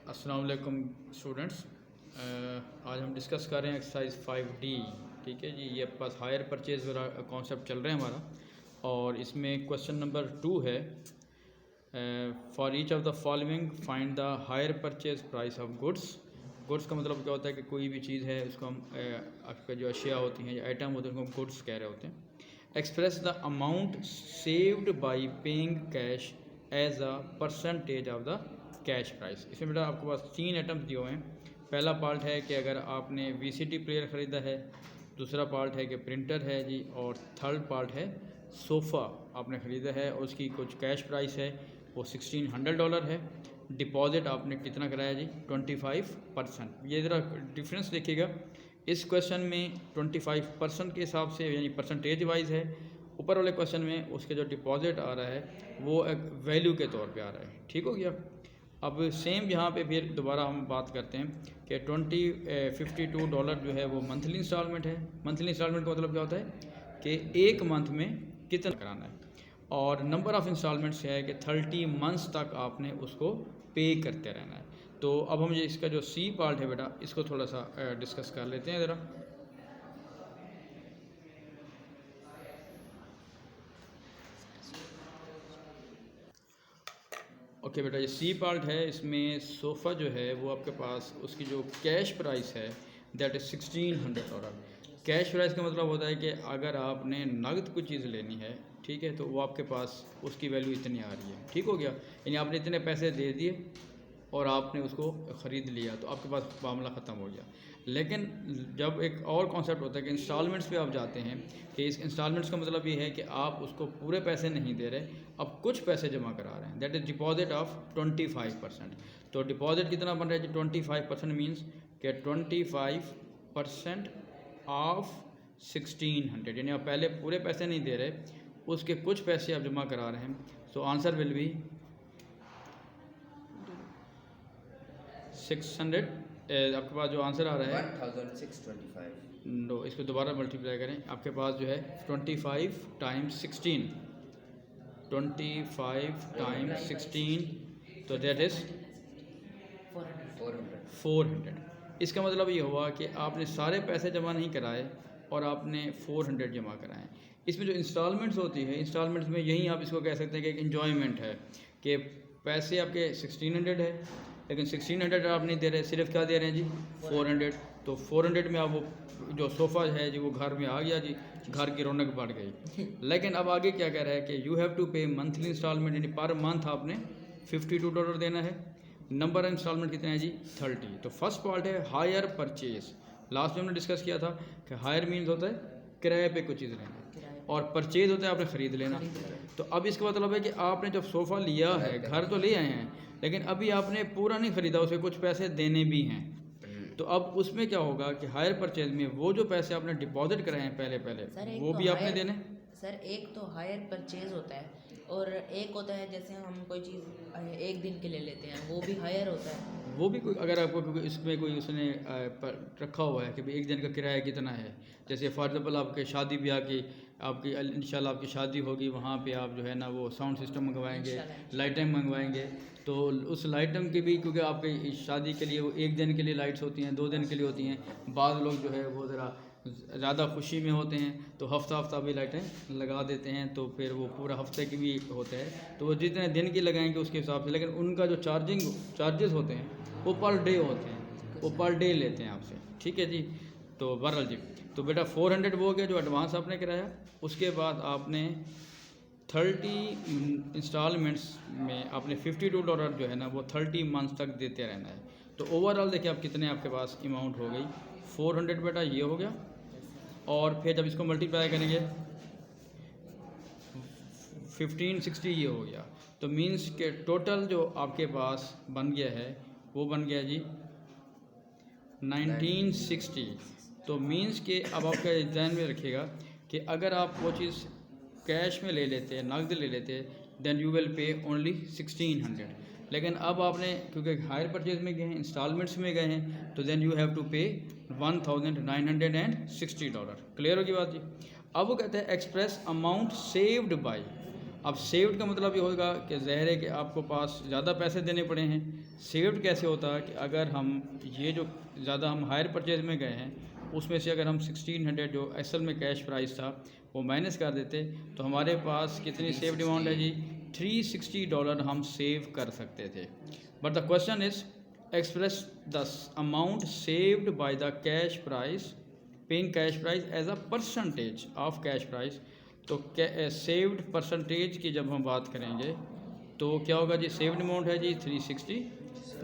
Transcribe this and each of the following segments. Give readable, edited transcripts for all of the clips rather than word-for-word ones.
अस्सलाम वालेकुम स्टूडेंट्स। आज हम डिस्कस कर रहे हैं एक्सरसाइज 5D। ठीक है जी, ये आपके पास हायर परचेज वाला कॉन्सेप्ट चल रहा है हमारा, और इसमें क्वेश्चन नंबर 2 है, for each of the following find the hire purchase price of goods. Goods का मतलब क्या होता है कि कोई भी चीज़ है उसको हम आपके जो अशिया होती हैं, जो आइटम होते हैं, उनको हम गुड्स कह रहे होते हैं। Express the amount saved by paying cash as a percentage of the cash price. इसमें बेटा आपके पास 3 आइटम्स दिए हुए हैं। पहला पार्ट है कि अगर आपने VCD प्लेयर ख़रीदा है, दूसरा पार्ट है कि प्रिंटर है जी, और थर्ड पार्ट है सोफ़ा आपने ख़रीदा है और उसकी कुछ कैश प्राइस है वो $1600 है। डिपॉजिट आपने कितना कराया जी? 25%। ये ज़रा डिफरेंस देखिएगा, इस क्वेश्चन में 25% के हिसाब से यानी परसेंटेज वाइज है, ऊपर वाले क्वेश्चन में उसके जो डिपॉजिट आ रहा है वो एक वैल्यू के तौर पे आ रहा है। ठीक हो गया। अब सेम यहाँ पे फिर दोबारा हम बात करते हैं कि $52 जो है वो मंथली इंस्टॉलमेंट है। मंथली इंस्टॉलमेंट का मतलब क्या होता है कि एक मंथ में कितना कराना है, और नंबर ऑफ़ इंस्टॉलमेंट्स है कि 30 मंथ्स तक आपने उसको पे करते रहना है। तो अब हम ये इसका जो सी पार्ट है बेटा, इसको थोड़ा सा डिस्कस कर लेते हैं ज़रा। ओके बेटा, ये सी पार्ट है। इसमें सोफ़ा जो है वो आपके पास उसकी जो कैश प्राइस है दैट इज़ $1600। कैश प्राइस का मतलब होता है कि अगर आपने नगद कोई चीज़ लेनी है, ठीक है, तो वो आपके पास उसकी वैल्यू इतनी आ रही है। ठीक हो गया, यानी आपने इतने पैसे दे दिए और आपने उसको ख़रीद लिया तो आपके पास मामला ख़त्म हो गया। लेकिन जब एक और कॉन्सेप्ट होता है कि इंस्टॉलमेंट्स पे आप जाते हैं, कि इस इंस्टॉलमेंट्स का मतलब ये है कि आप उसको पूरे पैसे नहीं दे रहे, अब कुछ पैसे जमा करा रहे हैं, दैट इज़ डिपॉजिट ऑफ 25%। तो डिपॉजिट कितना बन रहा है जी? 25% मीन्स कि 25% ऑफ 1600, यानी आप पहले पूरे पैसे नहीं दे रहे, उसके कुछ पैसे आप जमा करा रहे हैं। So answer will be 600। आपके पास जो आंसर आ रहा है 1625। नो, इसको दोबारा मल्टीप्लाई करें, आपके पास जो है 25 टाइम्स 16, 25 टाइम्स 16, तो दैट इज़ 400। इसका मतलब ये हुआ कि आपने सारे पैसे जमा नहीं कराए और आपने 400 जमा कराए। इसमें जो इंस्टॉलमेंट्स होती है, इंस्टॉलमेंट्स में यही आप इसको कह सकते हैं कि एक इन्जॉयमेंट है कि पैसे आपके 1600 है, लेकिन 1600 आप नहीं दे रहे, सिर्फ क्या दे रहे हैं जी? 400। तो 400 में आप वो जो सोफ़ा है जी वो घर में आ गया जी, घर की रौनक बढ़ गई। लेकिन अब आगे क्या कह रहा है कि यू हैव टू पे मंथली इंस्टॉलमेंट, यानी पर मंथ आपने $52 देना है। नंबर इंस्टॉलमेंट कितने हैं जी? 30। तो फर्स्ट पार्ट है हायर परचेज। लास्ट में हमने डिस्कस किया था कि हायर मीन्स होता है किराए पे कुछ चीज़ लेना, और परचेज होता है आपने ख़रीद लेना। तो अब इसका मतलब है कि आपने जब सोफ़ा लिया है, घर तो ले आए हैं, लेकिन अभी आपने पूरा नहीं ख़रीदा, उसे कुछ पैसे देने भी हैं। तो अब उसमें क्या होगा कि हायर परचेज में वो जो पैसे आपने डिपॉजिट कराए हैं पहले वो भी आपने देने। सर एक तो हायर परचेज होता है और एक होता है जैसे हम कोई चीज़ एक दिन के लिए लेते हैं, वो भी हायर होता है। वो भी कोई अगर आपको इसमें कोई उसने रखा हुआ है कि भाई एक दिन का किराया कितना है, जैसे फॉर एग्जाम्पल आपके शादी ब्याह की आपकी इंशाल्लाह आपकी शादी होगी, वहाँ पे आप जो है ना वो साउंड सिस्टम मंगवाएंगे, लाइटें मंगवाएंगे, तो उस लाइटम की भी, क्योंकि आपके शादी के लिए वो एक दिन के लिए लाइट्स होती हैं, 2 दिन के लिए होती हैं। बाद लोग जो है वो ज़रा ज़्यादा खुशी में होते हैं तो हफ्ता भी लाइटें लगा देते हैं, तो फिर वो पूरा हफ्ते की भी होता है, तो वो जितने दिन की लगाएंगे उसके हिसाब से। लेकिन उनका जो चार्जेस होते हैं वो पर डे होते हैं, वो पर डे लेते हैं आपसे। ठीक है जी। तो बहरहाल जी, तो बेटा 400 वो हो गया जो एडवांस आपने कराया। उसके बाद आपने 30 इंस्टॉलमेंट्स में आपने $52 जो है ना वो 30 मंथ्स तक देते रहना है। तो ओवरऑल देखिए आप कितने आपके पास अमाउंट हो गई, 400 बेटा ये हो गया, और फिर जब इसको मल्टीप्लाई करेंगे 1560 ये हो गया, तो मीन्स के टोटल जो आपके पास बन गया है वो बन गया जी 1960। तो मीन्स के अब आपका ध्यान में रखिएगा कि अगर आप वो चीज़ कैश में ले लेते, नकद ले लेते, then you will pay only 1600। लेकिन अब आपने क्योंकि हायर परचेज में गए हैं, इंस्टॉलमेंट्स में गए हैं, तो देन यू हैव टू पे $1960। क्लियर होगी बात जी। अब वो कहते हैं एक्सप्रेस अमाउंट सेव्ड बाई। अब सेव्ड का मतलब ये होगा कि ज़ाहिर है कि आपको पास ज़्यादा पैसे देने पड़े हैं। सेव्ड कैसे होता है कि अगर हम ये जो ज़्यादा हम हायर परचेज में गए हैं उसमें से अगर हम 1600 जो असल में कैश प्राइस था वो माइनस कर देते तो हमारे पास कितनी सेव्ड अमाउंट है जी, $360 हम सेव कर सकते थे। But the question is express the amount saved by the cash price paying cash price as a percentage of cash price. तो सेव्ड परसेंटेज की जब हम बात करेंगे तो क्या होगा जी, सेव्ड अमाउंट है जी 360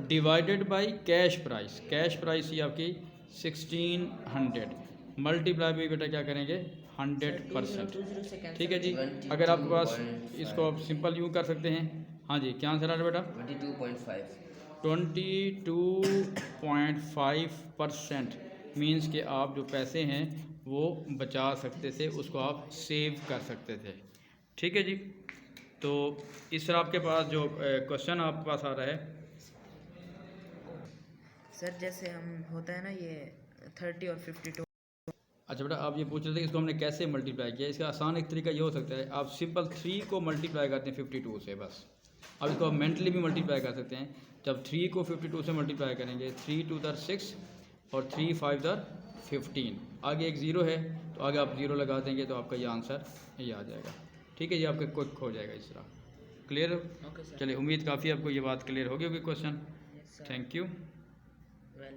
divided by cash price. Cash price ही आपकी 1600 मल्टीप्लाई भी बेटा क्या करेंगे 100%। 2020 से कैंसिल ठीक है जी। अगर आपके पास इसको आप सिंपल यूँ कर सकते हैं। हाँ जी, क्या आंसर आ रहा है बेटा? 22.5 22.5% मीन्स कि आप जो पैसे हैं वो बचा सकते थे, उसको आप सेव कर सकते थे। ठीक है जी। तो इस तरह आपके पास जो क्वेश्चन आपके पास आ रहा है सर, जैसे हम होता है ना ये 30 और 52। अच्छा बेटा, आप ये पूछ रहे थे कि इसको हमने कैसे मल्टीप्लाई किया। इसका आसान एक तरीका ये हो सकता है, आप सिंपल 3 को मल्टीप्लाई करते हैं 52 से बस। अब इसको आप मेंटली भी मल्टीप्लाई कर सकते हैं। जब 3 को 52 से मल्टीप्लाई करेंगे 3 2 * 6 और 3 5 * 15, आगे एक ज़ीरो है तो आगे आप ज़ीरो लगा देंगे तो आपका ये आंसर ये आ जाएगा। ठीक है, ये आपका क्विक हो जाएगा इस तरह। क्लियर? Okay sir. चलिए, उम्मीद काफ़ी आपको ये बात क्लियर होगी question. Yes sir. Thank you. Well